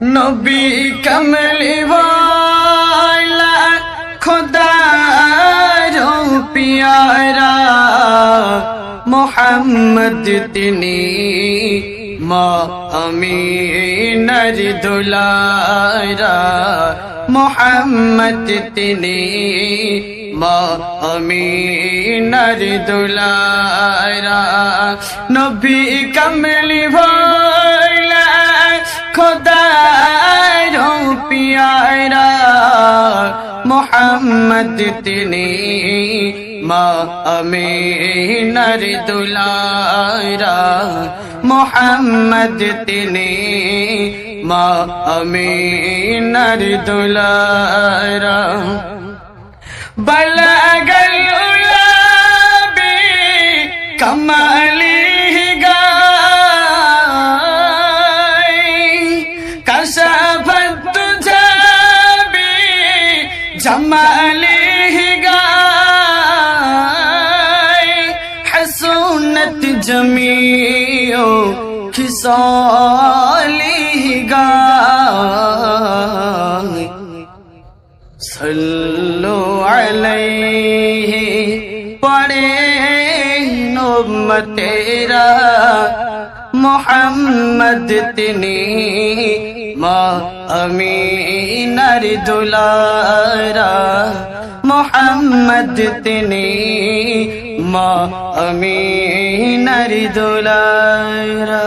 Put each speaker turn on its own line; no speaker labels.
নবী কমলি ওয়ালা খোদার পিয়ারা মোহাম্মদ তিনি মা আমিনার দুলারা মোহাম্মদ তিনি মা আমিনার দুলারা নবী কমলি ওয়ালা খোদার পিয়ারা মোহাম্মদ তিনি মা আমিনার দুলারা মোহাম্মদ তিনি মা আমিনার দুলারা বলগল উলা বি কমালিহি গায় কশফত তুঝা বি জমালিহি গায় হসনত জমিও খিসালিহি গায় सल्लु अलैहि पढ़े उम्मतेरा मोहम्मद तिनी मा अमीनार दुलारा मोहम्मद तिनी मा अमीनार दुलारा।